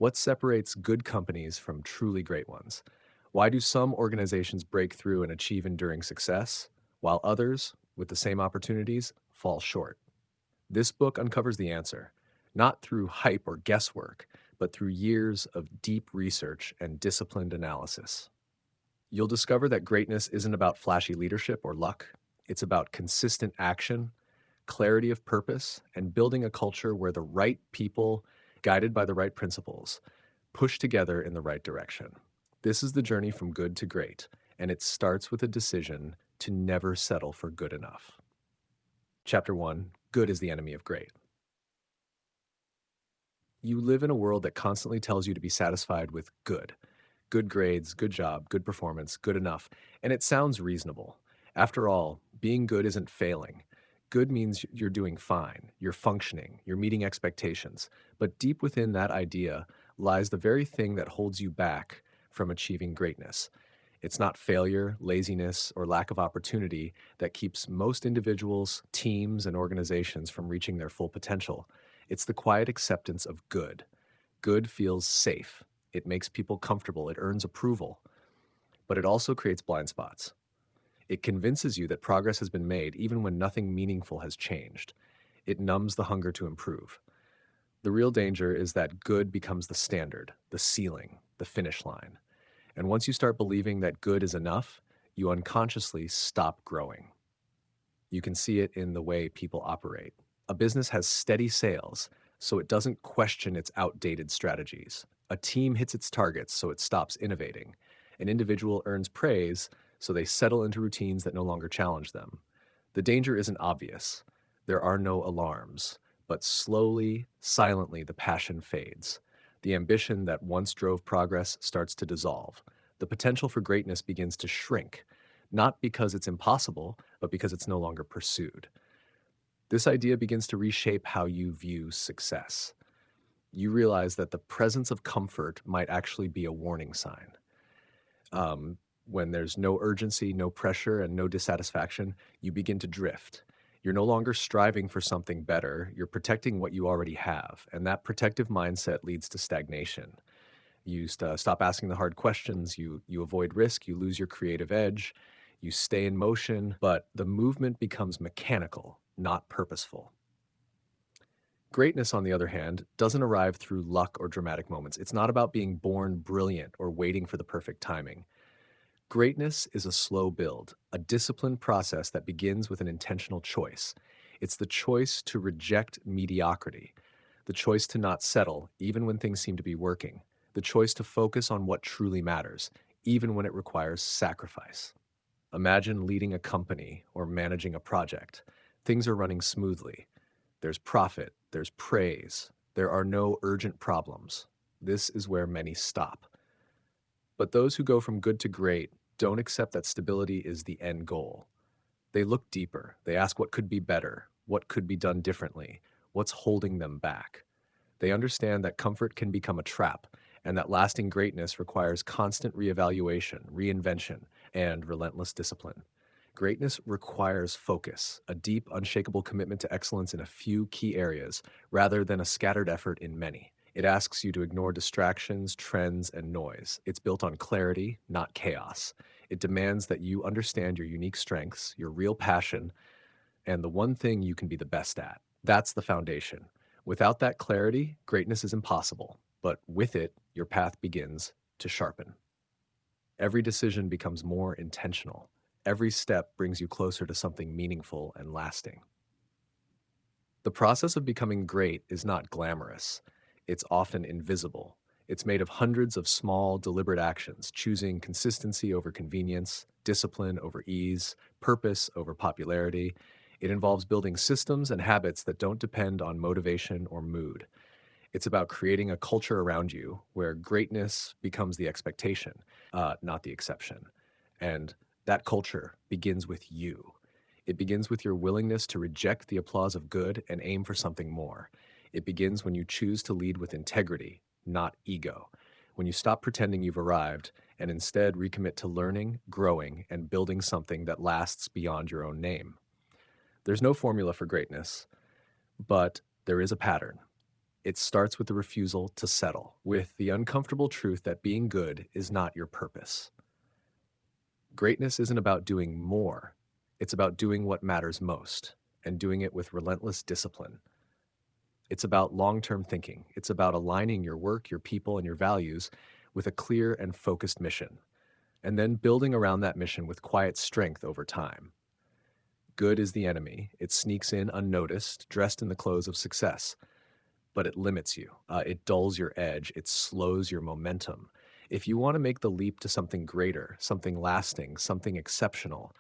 What separates good companies from truly great ones? Why do some organizations break through and achieve enduring success, while others, with the same opportunities, fall short? This book uncovers the answer, not through hype or guesswork, but through years of deep research and disciplined analysis. You'll discover that greatness isn't about flashy leadership or luck. It's about consistent action, clarity of purpose, and building a culture where the right people, guided by the right principles, push together in the right direction. This is the journey from good to great, and it starts with a decision to never settle for good enough. Chapter 1: Good is the enemy of great. You live in a world that constantly tells you to be satisfied with good. Good grades, good job, good performance, good enough. And it sounds reasonable. After all, being good isn't failing. Good means you're doing fine, you're functioning, you're meeting expectations. But deep within that idea lies the very thing that holds you back from achieving greatness. It's not failure, laziness, or lack of opportunity that keeps most individuals, teams, and organizations from reaching their full potential. It's the quiet acceptance of good. Good feels safe. It makes people comfortable. It earns approval. But it also creates blind spots. It convinces you that progress has been made even when nothing meaningful has changed. It numbs the hunger to improve. The real danger is that good becomes the standard, the ceiling, the finish line. And once you start believing that good is enough, you unconsciously stop growing. You can see it in the way people operate. A business has steady sales, so it doesn't question its outdated strategies. A team hits its targets, so it stops innovating. An individual earns praise, so they settle into routines that no longer challenge them. The danger isn't obvious. There are no alarms, but slowly, silently, the passion fades. The ambition that once drove progress starts to dissolve. The potential for greatness begins to shrink, not because it's impossible, but because it's no longer pursued. This idea begins to reshape how you view success. You realize that the presence of comfort might actually be a warning sign. Um, when there's no urgency, no pressure, and no dissatisfaction, you begin to drift. You're no longer striving for something better, you're protecting what you already have, and that protective mindset leads to stagnation. You stop asking the hard questions, you avoid risk, you lose your creative edge, you stay in motion, but the movement becomes mechanical, not purposeful. Greatness, on the other hand, doesn't arrive through luck or dramatic moments. It's not about being born brilliant or waiting for the perfect timing. Greatness is a slow build, a disciplined process that begins with an intentional choice. It's the choice to reject mediocrity, the choice to not settle, even when things seem to be working, the choice to focus on what truly matters, even when it requires sacrifice. Imagine leading a company or managing a project. Things are running smoothly. There's profit, there's praise, there are no urgent problems. This is where many stop. But those who go from good to great don't accept that stability is the end goal. They look deeper. They ask what could be better, what could be done differently, what's holding them back. They understand that comfort can become a trap, and that lasting greatness requires constant reevaluation, reinvention, and relentless discipline. Greatness requires focus, a deep, unshakable commitment to excellence in a few key areas, rather than a scattered effort in many. It asks you to ignore distractions, trends, and noise. It's built on clarity, not chaos. It demands that you understand your unique strengths, your real passion, and the one thing you can be the best at. That's the foundation. Without that clarity, greatness is impossible, but with it, your path begins to sharpen. Every decision becomes more intentional. Every step brings you closer to something meaningful and lasting. The process of becoming great is not glamorous. It's often invisible. It's made of hundreds of small, deliberate actions, choosing consistency over convenience, discipline over ease, purpose over popularity. It involves building systems and habits that don't depend on motivation or mood. It's about creating a culture around you where greatness becomes the expectation, not the exception. And that culture begins with you. It begins with your willingness to reject the applause of good and aim for something more. It begins when you choose to lead with integrity, not ego. When you stop pretending you've arrived and instead recommit to learning, growing, and building something that lasts beyond your own name. There's no formula for greatness, but there is a pattern. It starts with the refusal to settle, with the uncomfortable truth that being good is not your purpose. Greatness isn't about doing more, it's about doing what matters most and doing it with relentless discipline. It's about long term thinking. It's about aligning your work, your people, and your values with a clear and focused mission, and then building around that mission with quiet strength over time. Good is the enemy. It sneaks in unnoticed, dressed in the clothes of success, but it limits you. It dulls your edge. It slows your momentum. If you want to make the leap to something greater, something lasting, something exceptional,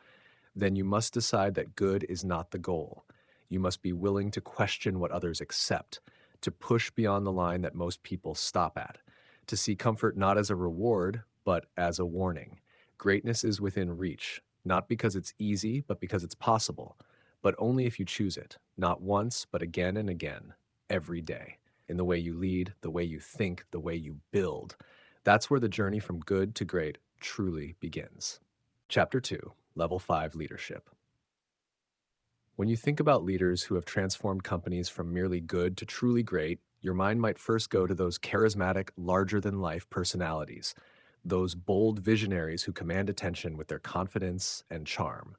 then you must decide that good is not the goal. You must be willing to question what others accept, to push beyond the line that most people stop at, to see comfort not as a reward, but as a warning. Greatness is within reach, not because it's easy, but because it's possible, but only if you choose it, not once, but again and again, every day, in the way you lead, the way you think, the way you build. That's where the journey from good to great truly begins. Chapter 2, Level 5 Leadership. When you think about leaders who have transformed companies from merely good to truly great, your mind might first go to those charismatic, larger than life personalities, those bold visionaries who command attention with their confidence and charm.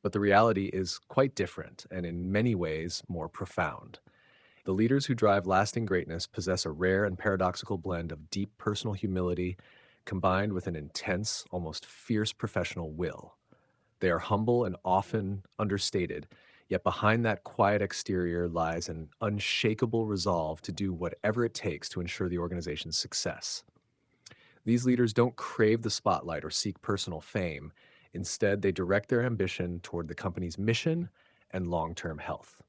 But the reality is quite different and in many ways more profound. The leaders who drive lasting greatness possess a rare and paradoxical blend of deep personal humility combined with an intense, almost fierce professional will. They are humble and often understated, yet behind that quiet exterior lies an unshakable resolve to do whatever it takes to ensure the organization's success. These leaders don't crave the spotlight or seek personal fame. Instead, they direct their ambition toward the company's mission and long term health.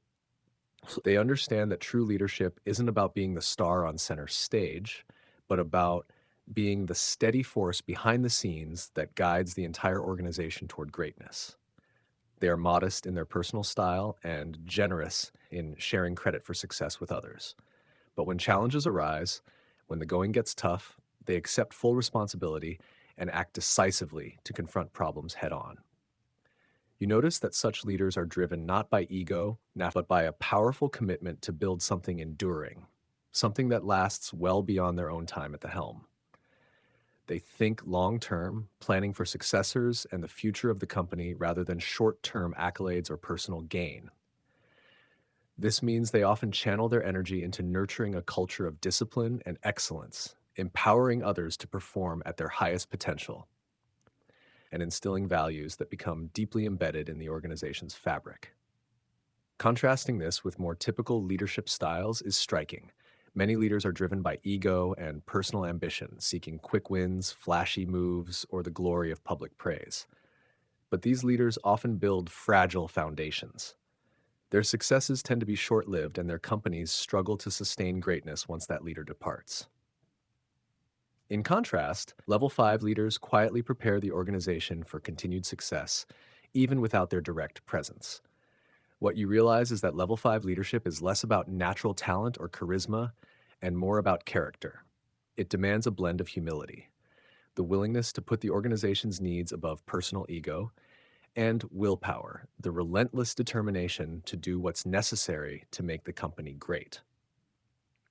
They understand that true leadership isn't about being the star on center stage, but about being the steady force behind the scenes that guides the entire organization toward greatness. They are modest in their personal style and generous in sharing credit for success with others. But when challenges arise, when the going gets tough, they accept full responsibility and act decisively to confront problems head on. You notice that such leaders are driven not by ego, but by a powerful commitment to build something enduring, something that lasts well beyond their own time at the helm. They think long term, planning for successors and the future of the company rather than short term accolades or personal gain. This means they often channel their energy into nurturing a culture of discipline and excellence, empowering others to perform at their highest potential, and instilling values that become deeply embedded in the organization's fabric. Contrasting this with more typical leadership styles is striking. Many leaders are driven by ego and personal ambition, seeking quick wins, flashy moves, or the glory of public praise. But these leaders often build fragile foundations. Their successes tend to be short-lived, and their companies struggle to sustain greatness once that leader departs. In contrast, Level 5 leaders quietly prepare the organization for continued success, even without their direct presence. What you realize is that Level 5 leadership is less about natural talent or charisma and more about character. It demands a blend of humility, the willingness to put the organization's needs above personal ego, and willpower, the relentless determination to do what's necessary to make the company great.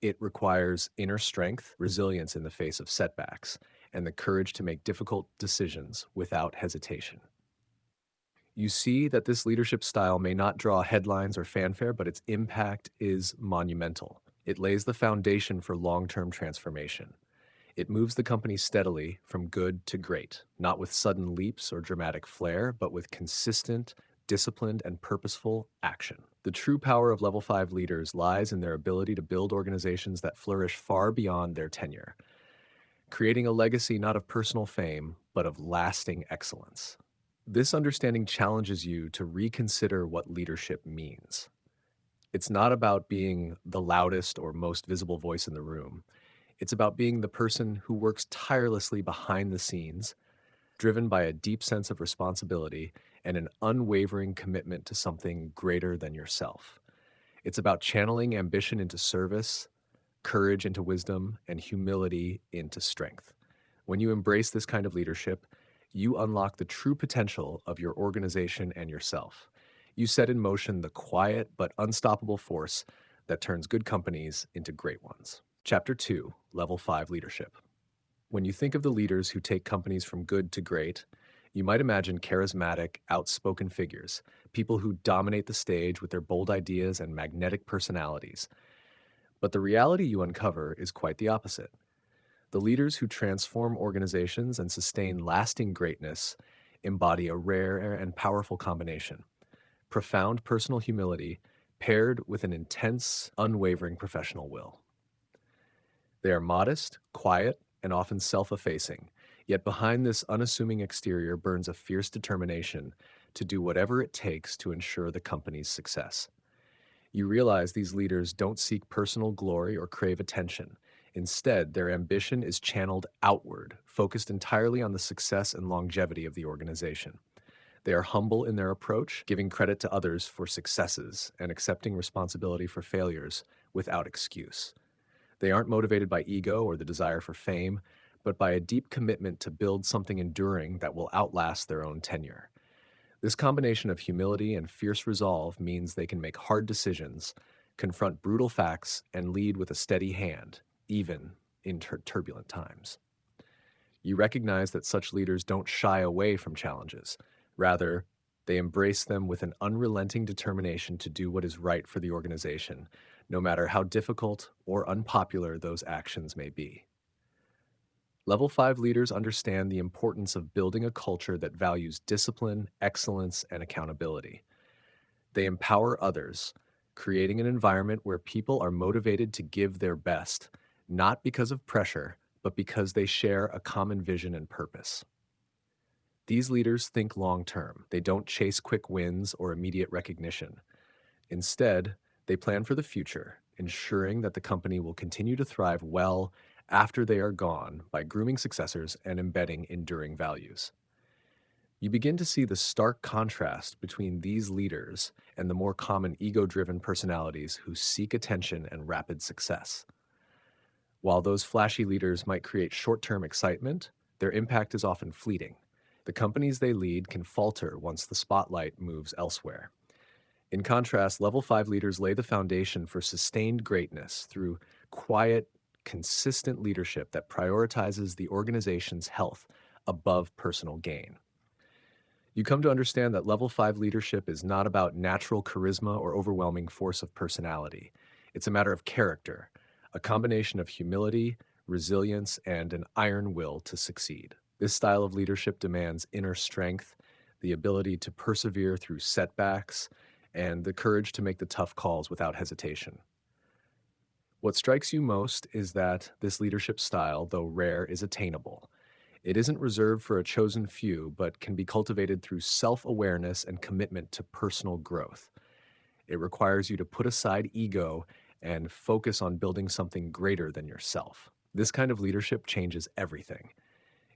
It requires inner strength, resilience in the face of setbacks, and the courage to make difficult decisions without hesitation. You see that this leadership style may not draw headlines or fanfare, but its impact is monumental. It lays the foundation for long-term transformation. It moves the company steadily from good to great, not with sudden leaps or dramatic flair, but with consistent, disciplined, and purposeful action. The true power of Level 5 leaders lies in their ability to build organizations that flourish far beyond their tenure, creating a legacy not of personal fame, but of lasting excellence. This understanding challenges you to reconsider what leadership means. It's not about being the loudest or most visible voice in the room. It's about being the person who works tirelessly behind the scenes, driven by a deep sense of responsibility and an unwavering commitment to something greater than yourself. It's about channeling ambition into service, courage into wisdom, and humility into strength. When you embrace this kind of leadership, you unlock the true potential of your organization and yourself. You set in motion the quiet but unstoppable force that turns good companies into great ones. Chapter 2, Level 5 Leadership. When you think of the leaders who take companies from good to great, you might imagine charismatic, outspoken figures, people who dominate the stage with their bold ideas and magnetic personalities. But the reality you uncover is quite the opposite. The leaders who transform organizations and sustain lasting greatness embody a rare and powerful combination: profound personal humility paired with an intense, unwavering professional will. They are modest, quiet, and often self effacing, yet behind this unassuming exterior burns a fierce determination to do whatever it takes to ensure the company's success. You realize these leaders don't seek personal glory or crave attention. Instead, their ambition is channeled outward, focused entirely on the success and longevity of the organization. They are humble in their approach, giving credit to others for successes and accepting responsibility for failures without excuse. They aren't motivated by ego or the desire for fame, but by a deep commitment to build something enduring that will outlast their own tenure. This combination of humility and fierce resolve means they can make hard decisions, confront brutal facts, and lead with a steady hand, even in turbulent times. You recognize that such leaders don't shy away from challenges. Rather, they embrace them with an unrelenting determination to do what is right for the organization, no matter how difficult or unpopular those actions may be. Level 5 leaders understand the importance of building a culture that values discipline, excellence, and accountability. They empower others, creating an environment where people are motivated to give their best, not because of pressure, but because they share a common vision and purpose. These leaders think long term. They don't chase quick wins or immediate recognition. Instead, they plan for the future, ensuring that the company will continue to thrive well after they are gone by grooming successors and embedding enduring values. You begin to see the stark contrast between these leaders and the more common ego-driven personalities who seek attention and rapid success. While those flashy leaders might create short-term excitement, their impact is often fleeting. The companies they lead can falter once the spotlight moves elsewhere. In contrast, level 5 leaders lay the foundation for sustained greatness through quiet, consistent leadership that prioritizes the organization's health above personal gain. You come to understand that level 5 leadership is not about natural charisma or overwhelming force of personality. It's a matter of character, a combination of humility, resilience, and an iron will to succeed. This style of leadership demands inner strength, the ability to persevere through setbacks, and the courage to make the tough calls without hesitation. What strikes you most is that this leadership style, though rare, is attainable. It isn't reserved for a chosen few, but can be cultivated through self-awareness and commitment to personal growth. It requires you to put aside ego and focus on building something greater than yourself. This kind of leadership changes everything.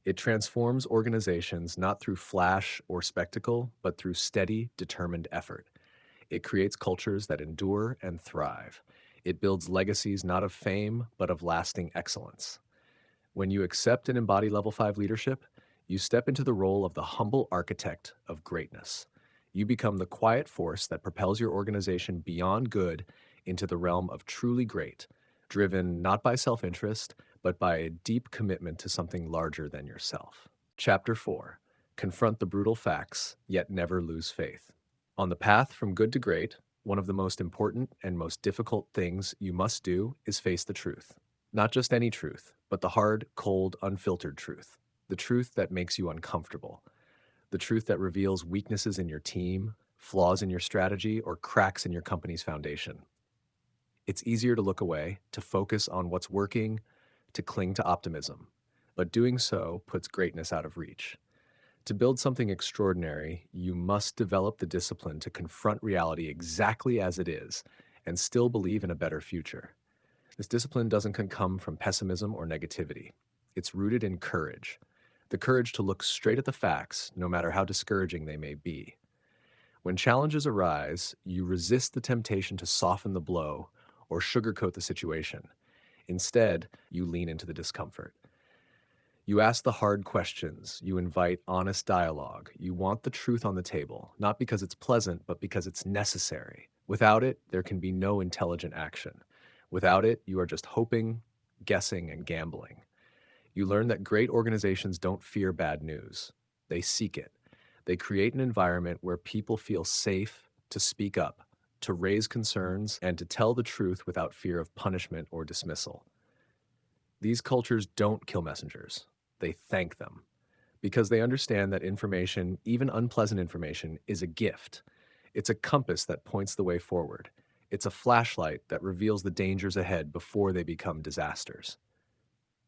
It transforms organizations not through flash or spectacle, but through steady, determined effort. It creates cultures that endure and thrive. It builds legacies not of fame, but of lasting excellence. When you accept and embody level 5 leadership, you step into the role of the humble architect of greatness. You become the quiet force that propels your organization beyond good into the realm of truly great, driven not by self-interest, but by a deep commitment to something larger than yourself. Chapter 4. Confront the brutal facts, yet never lose faith. On the path from good to great, one of the most important and most difficult things you must do is face the truth. Not just any truth, but the hard, cold, unfiltered truth. The truth that makes you uncomfortable. The truth that reveals weaknesses in your team, flaws in your strategy, or cracks in your company's foundation. It's easier to look away, to focus on what's working, to cling to optimism. But doing so puts greatness out of reach. To build something extraordinary, you must develop the discipline to confront reality exactly as it is and still believe in a better future. This discipline doesn't come from pessimism or negativity. It's rooted in courage. The courage to look straight at the facts, no matter how discouraging they may be. When challenges arise, you resist the temptation to soften the blow or sugarcoat the situation. Instead, you lean into the discomfort. You ask the hard questions. You invite honest dialogue. You want the truth on the table, not because it's pleasant, but because it's necessary. Without it, there can be no intelligent action. Without it, you are just hoping, guessing, and gambling. You learn that great organizations don't fear bad news. They seek it. They create an environment where people feel safe to speak up, to raise concerns, and to tell the truth without fear of punishment or dismissal. These cultures don't kill messengers. They thank them because they understand that information, even unpleasant information, is a gift. It's a compass that points the way forward. It's a flashlight that reveals the dangers ahead before they become disasters.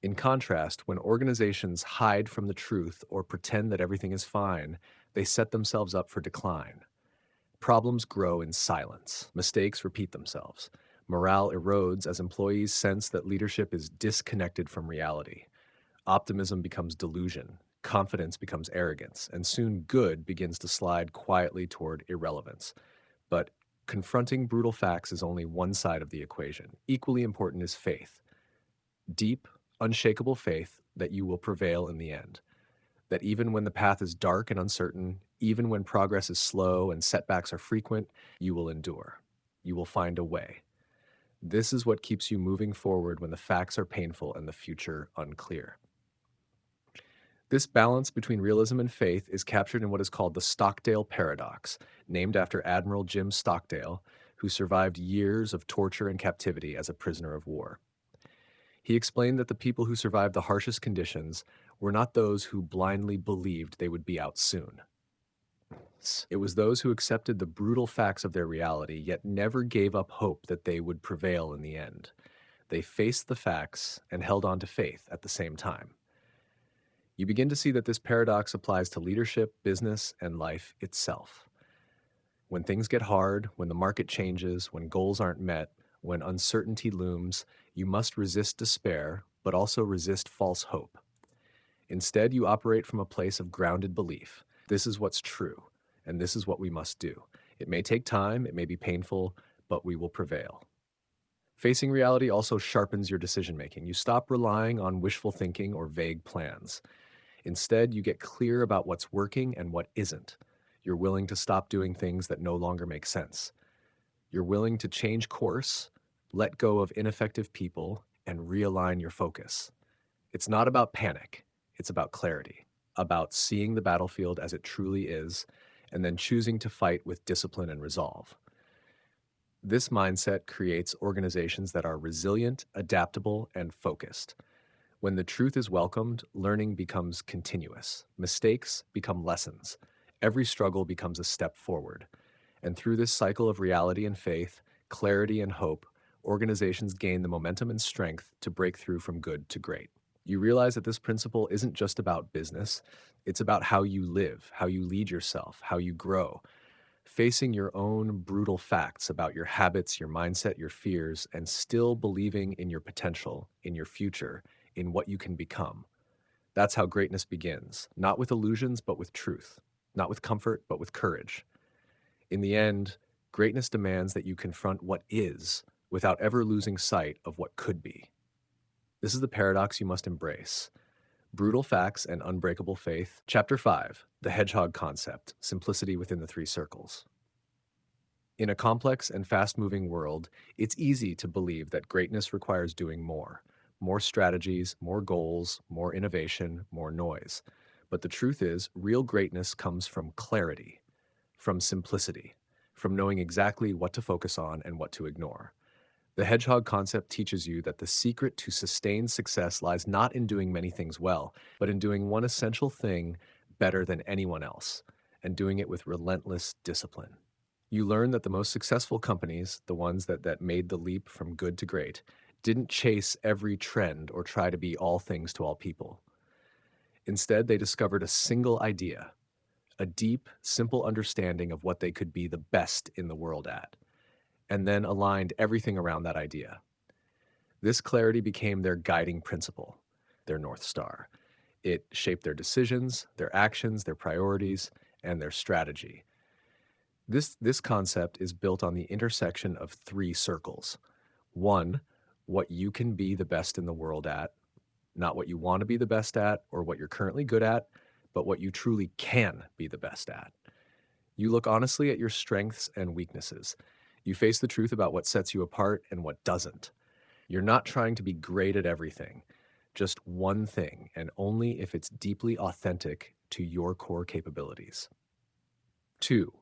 In contrast, when organizations hide from the truth or pretend that everything is fine, they set themselves up for decline. Problems grow in silence. Mistakes repeat themselves. Morale erodes as employees sense that leadership is disconnected from reality. Optimism becomes delusion. Confidence becomes arrogance, and soon good begins to slide quietly toward irrelevance. But confronting brutal facts is only one side of the equation. Equally important is faith. Deep, unshakable faith that you will prevail in the end. That even when the path is dark and uncertain, even when progress is slow and setbacks are frequent, you will endure. You will find a way. This is what keeps you moving forward when the facts are painful and the future unclear. This balance between realism and faith is captured in what is called the Stockdale Paradox, named after Admiral Jim Stockdale, who survived years of torture and captivity as a prisoner of war. He explained that the people who survived the harshest conditions were not those who blindly believed they would be out soon. It was those who accepted the brutal facts of their reality, yet never gave up hope that they would prevail in the end. They faced the facts and held on to faith at the same time. You begin to see that this paradox applies to leadership, business, and life itself. When things get hard, when the market changes, when goals aren't met, when uncertainty looms, you must resist despair, but also resist false hope. Instead, you operate from a place of grounded belief. This is what's true, and this is what we must do. It may take time, it may be painful, but we will prevail. Facing reality also sharpens your decision making. You stop relying on wishful thinking or vague plans. Instead, you get clear about what's working and what isn't. You're willing to stop doing things that no longer make sense. You're willing to change course, let go of ineffective people, and realign your focus. It's not about panic, it's about clarity, about seeing the battlefield as it truly is, and then choosing to fight with discipline and resolve. This mindset creates organizations that are resilient, adaptable, and focused. When the truth is welcomed, learning becomes continuous. Mistakes become lessons. Every struggle becomes a step forward. And through this cycle of reality and faith, clarity and hope, organizations gain the momentum and strength to break through from good to great. You realize that this principle isn't just about business, it's about how you live, how you lead yourself, how you grow. Facing your own brutal facts about your habits, your mindset, your fears, and still believing in your potential, in your future, in what you can become. That's how greatness begins, not with illusions, but with truth, not with comfort, but with courage. In the end, greatness demands that you confront what is without ever losing sight of what could be. This is the paradox you must embrace. Brutal Facts and Unbreakable Faith, Chapter 5, The Hedgehog Concept, Simplicity Within the Three Circles. In a complex and fast-moving world, it's easy to believe that greatness requires doing more. More strategies, more goals, more innovation, more noise. But the truth is, real greatness comes from clarity, from simplicity, from knowing exactly what to focus on and what to ignore. The Hedgehog Concept teaches you that the secret to sustained success lies not in doing many things well, but in doing one essential thing better than anyone else, and doing it with relentless discipline. You learn that the most successful companies, the ones that made the leap from good to great, didn't chase every trend or try to be all things to all people. Instead, they discovered a single idea, a deep, simple understanding of what they could be the best in the world at, and then aligned everything around that idea. This clarity became their guiding principle, their North Star. It shaped their decisions, their actions, their priorities, and their strategy. This concept is built on the intersection of three circles. One, what you can be the best in the world at, not what you want to be the best at or what you're currently good at, but what you truly can be the best at. You look honestly at your strengths and weaknesses. You face the truth about what sets you apart and what doesn't. You're not trying to be great at everything, just one thing, and only if it's deeply authentic to your core capabilities. Two,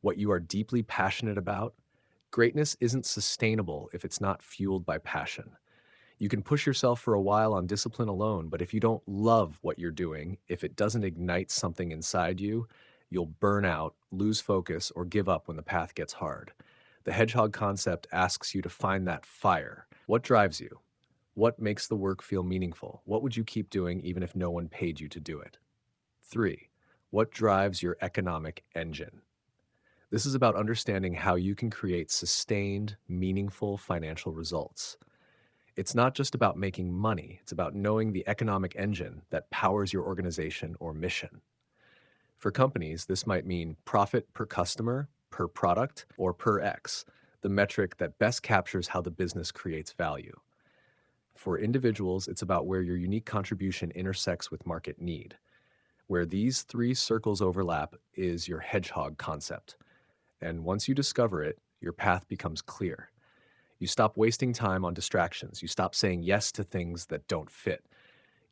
what you are deeply passionate about. Greatness isn't sustainable if it's not fueled by passion. You can push yourself for a while on discipline alone, but if you don't love what you're doing, if it doesn't ignite something inside you, you'll burn out, lose focus, or give up when the path gets hard. The Hedgehog Concept asks you to find that fire. What drives you? What makes the work feel meaningful? What would you keep doing even if no one paid you to do it? Three, what drives your economic engine? This is about understanding how you can create sustained, meaningful financial results. It's not just about making money, it's about knowing the economic engine that powers your organization or mission. For companies, this might mean profit per customer, per product, or per X, the metric that best captures how the business creates value. For individuals, it's about where your unique contribution intersects with market need. Where these three circles overlap is your hedgehog concept. And once you discover it, your path becomes clear. You stop wasting time on distractions. You stop saying yes to things that don't fit.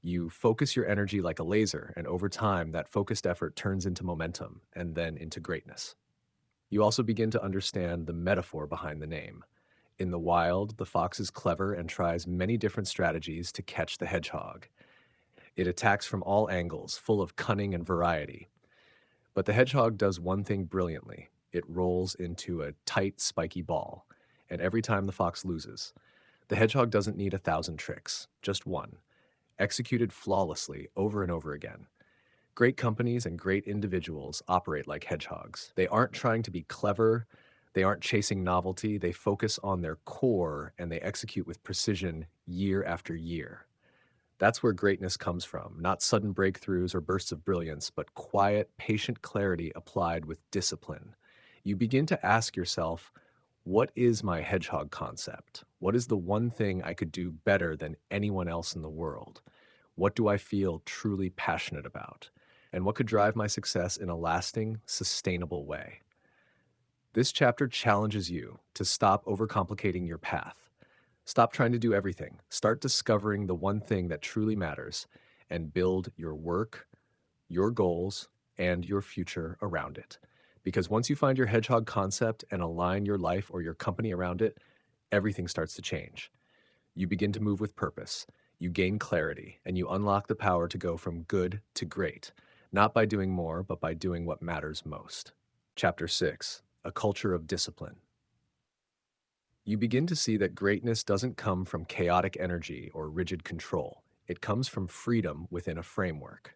You focus your energy like a laser, and over time, that focused effort turns into momentum and then into greatness. You also begin to understand the metaphor behind the name. In the wild, the fox is clever and tries many different strategies to catch the hedgehog. It attacks from all angles, full of cunning and variety. But the hedgehog does one thing brilliantly. It rolls into a tight, spiky ball, and every time the fox loses. The hedgehog doesn't need 1,000 tricks, just one, executed flawlessly over and over again. Great companies and great individuals operate like hedgehogs. They aren't trying to be clever, they aren't chasing novelty, they focus on their core and they execute with precision year after year. That's where greatness comes from, not sudden breakthroughs or bursts of brilliance, but quiet, patient clarity applied with discipline. You begin to ask yourself, what is my hedgehog concept? What is the one thing I could do better than anyone else in the world? What do I feel truly passionate about? And what could drive my success in a lasting, sustainable way? This chapter challenges you to stop overcomplicating your path. Stop trying to do everything. Start discovering the one thing that truly matters and build your work, your goals, and your future around it. Because once you find your hedgehog concept and align your life or your company around it, everything starts to change. You begin to move with purpose, you gain clarity, and you unlock the power to go from good to great, not by doing more, but by doing what matters most. Chapter 6, A Culture of Discipline. You begin to see that greatness doesn't come from chaotic energy or rigid control. It comes from freedom within a framework.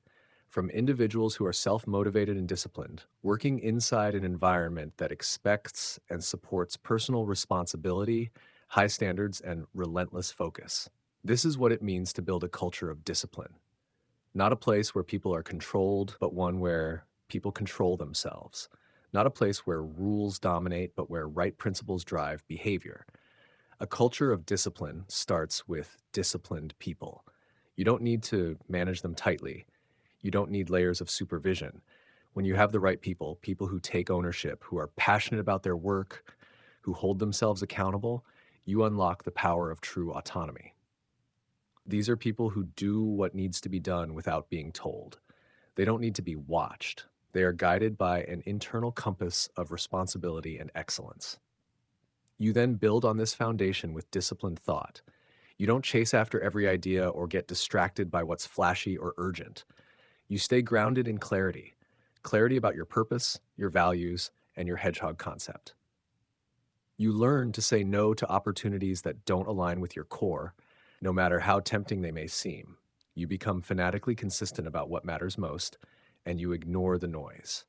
From individuals who are self-motivated and disciplined, working inside an environment that expects and supports personal responsibility, high standards, and relentless focus. This is what it means to build a culture of discipline. Not a place where people are controlled, but one where people control themselves. Not a place where rules dominate, but where right principles drive behavior. A culture of discipline starts with disciplined people. You don't need to manage them tightly. You don't need layers of supervision. When you have the right people, people who take ownership, who are passionate about their work, who hold themselves accountable, you unlock the power of true autonomy. These are people who do what needs to be done without being told. They don't need to be watched. They are guided by an internal compass of responsibility and excellence. You then build on this foundation with disciplined thought. You don't chase after every idea or get distracted by what's flashy or urgent. You stay grounded in clarity, clarity about your purpose, your values, and your hedgehog concept. You learn to say no to opportunities that don't align with your core, no matter how tempting they may seem. You become fanatically consistent about what matters most, and you ignore the noise.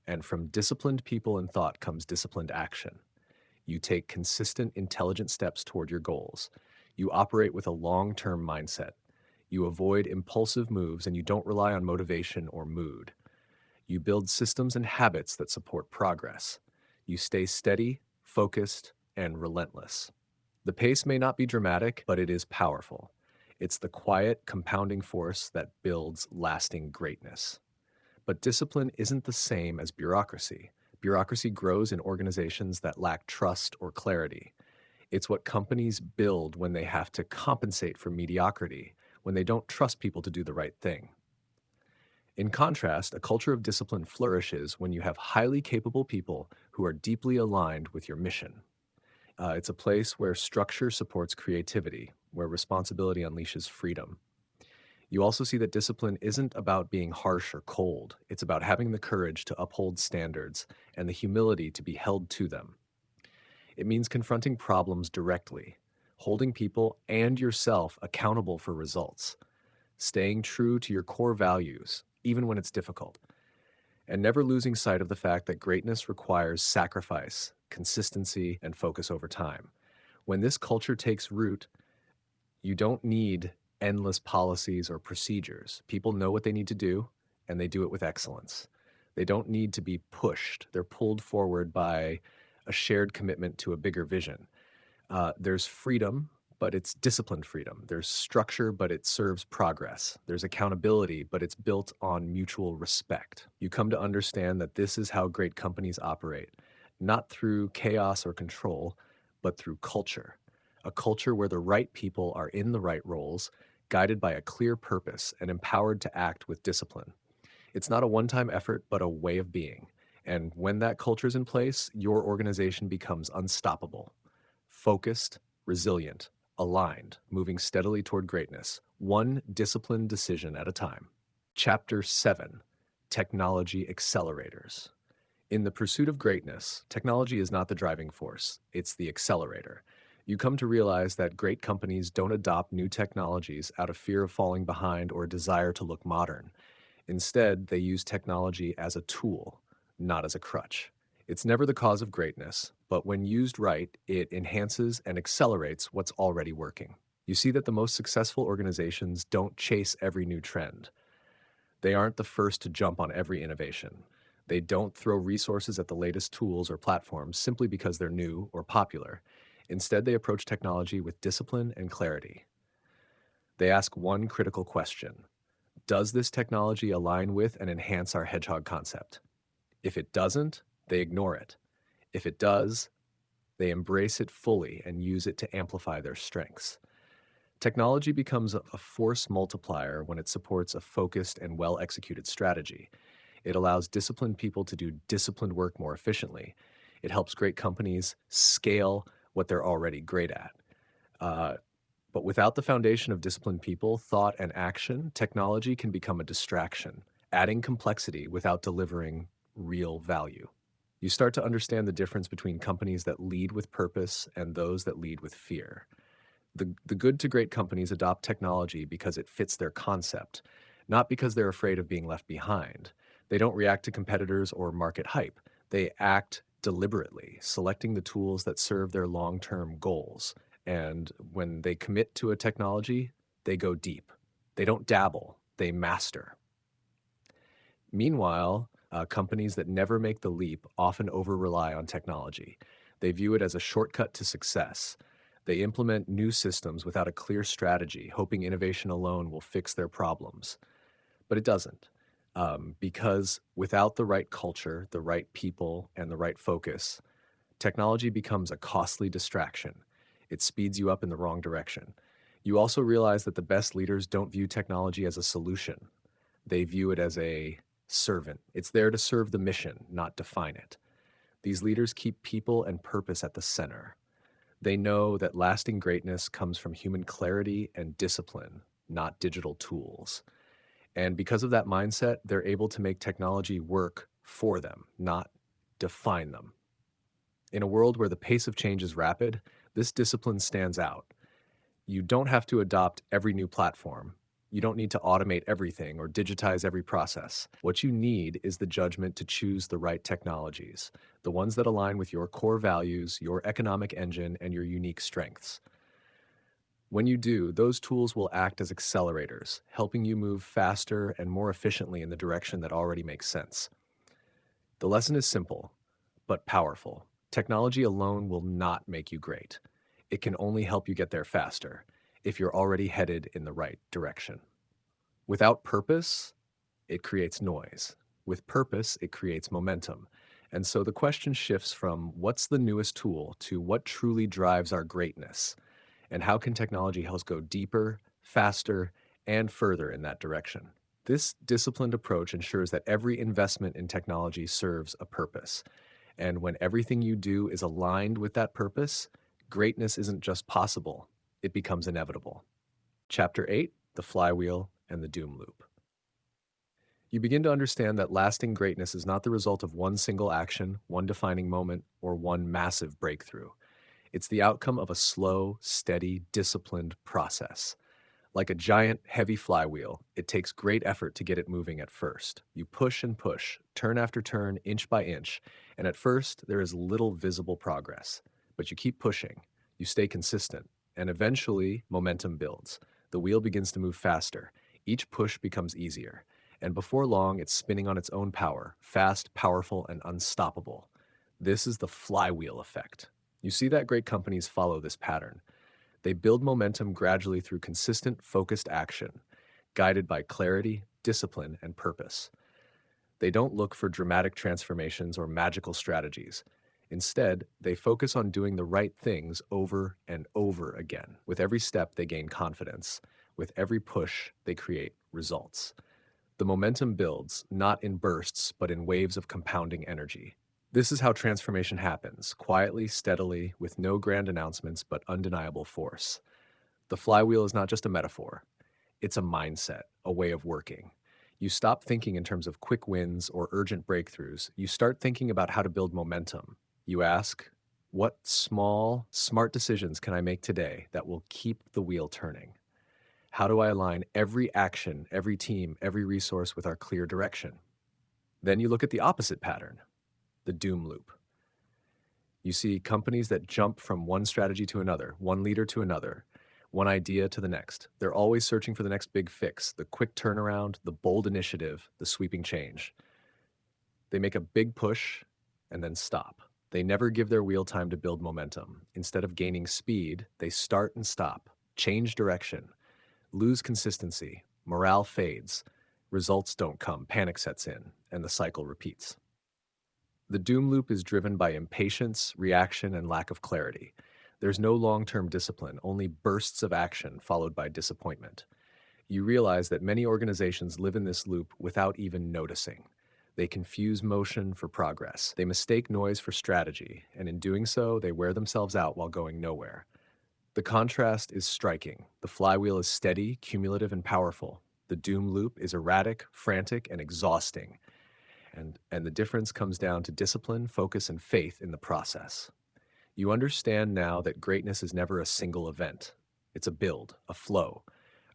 And from disciplined people and thought comes disciplined action. You take consistent, intelligent steps toward your goals. You operate with a long-term mindset. You avoid impulsive moves and you don't rely on motivation or mood. You build systems and habits that support progress. You stay steady, focused, and relentless. The pace may not be dramatic, but it is powerful. It's the quiet, compounding force that builds lasting greatness. But discipline isn't the same as bureaucracy. Bureaucracy grows in organizations that lack trust or clarity. It's what companies build when they have to compensate for mediocrity, when they don't trust people to do the right thing. In contrast, a culture of discipline flourishes when you have highly capable people who are deeply aligned with your mission. It's a place where structure supports creativity, where responsibility unleashes freedom. You also see that discipline isn't about being harsh or cold. It's about having the courage to uphold standards and the humility to be held to them. It means confronting problems directly, holding people and yourself accountable for results, staying true to your core values, even when it's difficult, and never losing sight of the fact that greatness requires sacrifice, consistency, and focus over time. When this culture takes root, you don't need endless policies or procedures. People know what they need to do, and they do it with excellence. They don't need to be pushed, they're pulled forward by a shared commitment to a bigger vision. There's freedom, but it's disciplined freedom. There's structure, but it serves progress. There's accountability, but it's built on mutual respect. You come to understand that this is how great companies operate, not through chaos or control, but through culture. A culture where the right people are in the right roles, guided by a clear purpose and empowered to act with discipline. It's not a one time effort, but a way of being. And when that culture is in place, your organization becomes unstoppable, focused, resilient, aligned, moving steadily toward greatness, one disciplined decision at a time. Chapter 7: Technology Accelerators. In the pursuit of greatness, technology is not the driving force, it's the accelerator. You come to realize that great companies don't adopt new technologies out of fear of falling behind or a desire to look modern. Instead, they use technology as a tool, not as a crutch. It's never the cause of greatness, but when used right, it enhances and accelerates what's already working. You see that the most successful organizations don't chase every new trend. They aren't the first to jump on every innovation. They don't throw resources at the latest tools or platforms simply because they're new or popular. Instead, they approach technology with discipline and clarity. They ask one critical question: does this technology align with and enhance our hedgehog concept? If it doesn't, they ignore it. If it does, they embrace it fully and use it to amplify their strengths. Technology becomes a force multiplier when it supports a focused and well executed strategy. It allows disciplined people to do disciplined work more efficiently. It helps great companies scale what they're already great at. Uh, but without the foundation of disciplined people, thought, and action, technology can become a distraction, adding complexity without delivering real value. You start to understand the difference between companies that lead with purpose and those that lead with fear. The good to great companies adopt technology because it fits their concept, not because they're afraid of being left behind. They don't react to competitors or market hype. They act deliberately, selecting the tools that serve their long term goals. And when they commit to a technology, they go deep. They don't dabble, they master. Meanwhile, companies that never make the leap often over rely on technology. They view it as a shortcut to success. They implement new systems without a clear strategy, hoping innovation alone will fix their problems. But it doesn't, because without the right culture, the right people, and the right focus, technology becomes a costly distraction. It speeds you up in the wrong direction. You also realize that the best leaders don't view technology as a solution. They view it as a servant. It's there to serve the mission, not define it. These leaders keep people and purpose at the center. They know that lasting greatness comes from human clarity and discipline, not digital tools. And because of that mindset, they're able to make technology work for them, not define them. In a world where the pace of change is rapid, this discipline stands out. You don't have to adopt every new platform. You don't need to automate everything or digitize every process. What you need is the judgment to choose the right technologies, the ones that align with your core values, your economic engine, and your unique strengths. When you do, those tools will act as accelerators, helping you move faster and more efficiently in the direction that already makes sense. The lesson is simple, but powerful. Technology alone will not make you great. It can only help you get there faster if you're already headed in the right direction. Without purpose, it creates noise. With purpose, it creates momentum. And so the question shifts from what's the newest tool to what truly drives our greatness, and how can technology help us go deeper, faster, and further in that direction? This disciplined approach ensures that every investment in technology serves a purpose. And when everything you do is aligned with that purpose, greatness isn't just possible, it becomes inevitable. Chapter 8: The Flywheel and the Doom Loop. You begin to understand that lasting greatness is not the result of one single action, one defining moment, or one massive breakthrough. It's the outcome of a slow, steady, disciplined process. Like a giant, heavy flywheel, it takes great effort to get it moving at first. You push and push, turn after turn, inch by inch, and at first there is little visible progress. But you keep pushing, you stay consistent, and eventually momentum builds. The wheel begins to move faster. Each push becomes easier, and before long it's spinning on its own power, fast, powerful, and unstoppable. This is the flywheel effect. You see that great companies follow this pattern. They build momentum gradually through consistent, focused action, guided by clarity, discipline, and purpose. They don't look for dramatic transformations or magical strategies. Instead, they focus on doing the right things over and over again. With every step, they gain confidence. With every push, they create results. The momentum builds, not in bursts, but in waves of compounding energy. This is how transformation happens, quietly, steadily, with no grand announcements but undeniable force. The flywheel is not just a metaphor, it's a mindset, a way of working. You stop thinking in terms of quick wins or urgent breakthroughs. You start thinking about how to build momentum. You ask, what small, smart decisions can I make today that will keep the wheel turning? How do I align every action, every team, every resource with our clear direction? Then you look at the opposite pattern, the doom loop. You see companies that jump from one strategy to another, one leader to another, one idea to the next. They're always searching for the next big fix, the quick turnaround, the bold initiative, the sweeping change. They make a big push and then stop. They never give their wheel time to build momentum. Instead of gaining speed, they start and stop, change direction, lose consistency, morale fades, results don't come, panic sets in, and the cycle repeats. The doom loop is driven by impatience, reaction, and lack of clarity. There's no long-term discipline, only bursts of action followed by disappointment. You realize that many organizations live in this loop without even noticing. They confuse motion for progress. They mistake noise for strategy, and in doing so, they wear themselves out while going nowhere. The contrast is striking. The flywheel is steady, cumulative, and powerful. The doom loop is erratic, frantic, and exhausting. And the difference comes down to discipline, focus, and faith in the process. You understand now that greatness is never a single event. It's a build, a flow,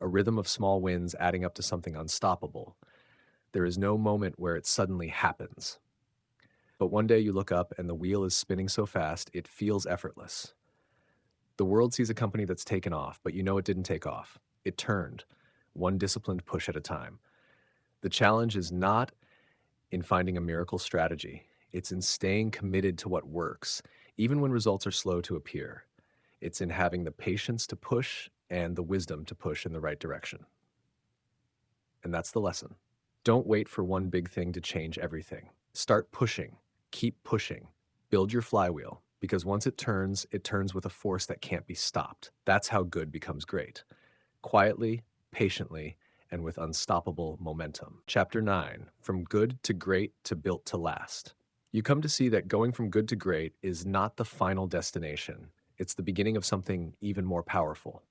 a rhythm of small wins adding up to something unstoppable. There is no moment where it suddenly happens. But one day you look up and the wheel is spinning so fast, it feels effortless. The world sees a company that's taken off, but you know it didn't take off. It turned, one disciplined push at a time. The challenge is not in finding a miracle strategy. It's in staying committed to what works, even when results are slow to appear. It's in having the patience to push and the wisdom to push in the right direction. And that's the lesson. Don't wait for one big thing to change everything. Start pushing. Keep pushing. Build your flywheel, because once it turns with a force that can't be stopped. That's how good becomes great. Quietly, patiently, and with unstoppable momentum. Chapter 9: From Good to Great to Built to Last. You come to see that going from good to great is not the final destination. It's the beginning of something even more powerful.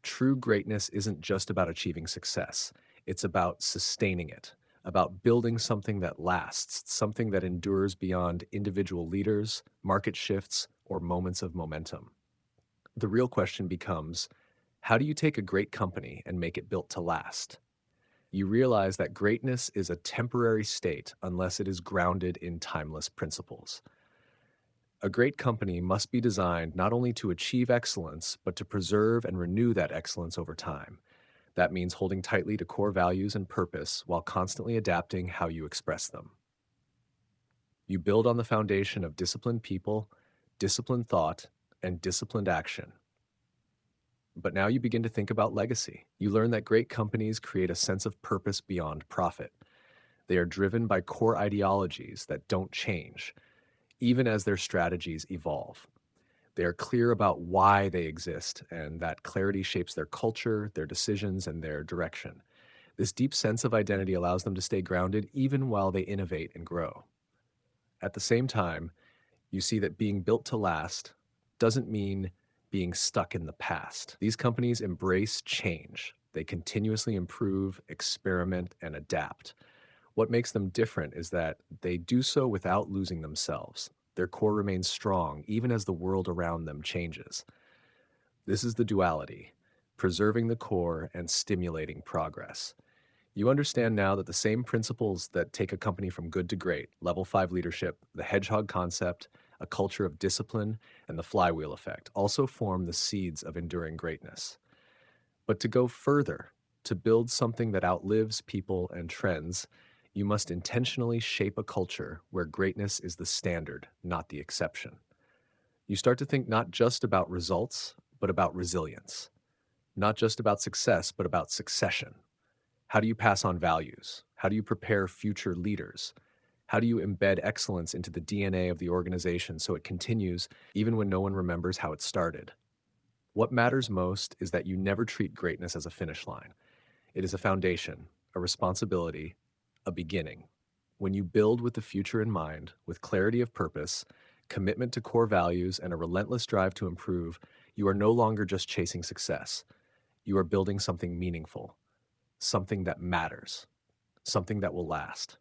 True greatness isn't just about achieving success. It's about sustaining it, about building something that lasts, something that endures beyond individual leaders, market shifts, or moments of momentum. The real question becomes, how do you take a great company and make it built to last? You realize that greatness is a temporary state unless it is grounded in timeless principles. A great company must be designed not only to achieve excellence, but to preserve and renew that excellence over time. That means holding tightly to core values and purpose while constantly adapting how you express them. You build on the foundation of disciplined people, disciplined thought, and disciplined action. But now you begin to think about legacy. You learn that great companies create a sense of purpose beyond profit. They are driven by core ideologies that don't change, even as their strategies evolve. They are clear about why they exist, and that clarity shapes their culture, their decisions, and their direction. This deep sense of identity allows them to stay grounded even while they innovate and grow. At the same time, you see that being built to last doesn't mean being stuck in the past. These companies embrace change. They continuously improve, experiment, and adapt. What makes them different is that they do so without losing themselves. Their core remains strong even as the world around them changes. This is the duality, preserving the core and stimulating progress. You understand now that the same principles that take a company from good to great, level 5 leadership, the Hedgehog Concept, a culture of discipline, and the Flywheel Effect, also form the seeds of enduring greatness. But to go further, to build something that outlives people and trends, you must intentionally shape a culture where greatness is the standard, not the exception. You start to think not just about results, but about resilience, not just about success, but about succession. How do you pass on values? How do you prepare future leaders? How do you embed excellence into the DNA of the organization so it continues even when no one remembers how it started? What matters most is that you never treat greatness as a finish line. It is a foundation, a responsibility, a beginning. When you build with the future in mind, with clarity of purpose, commitment to core values, and a relentless drive to improve, you are no longer just chasing success. You are building something meaningful, something that matters, something that will last.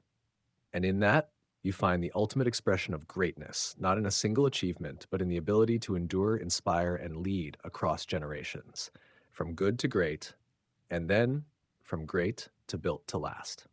And in that, you find the ultimate expression of greatness, not in a single achievement, but in the ability to endure, inspire, and lead across generations, from good to great, and then from great to built to last.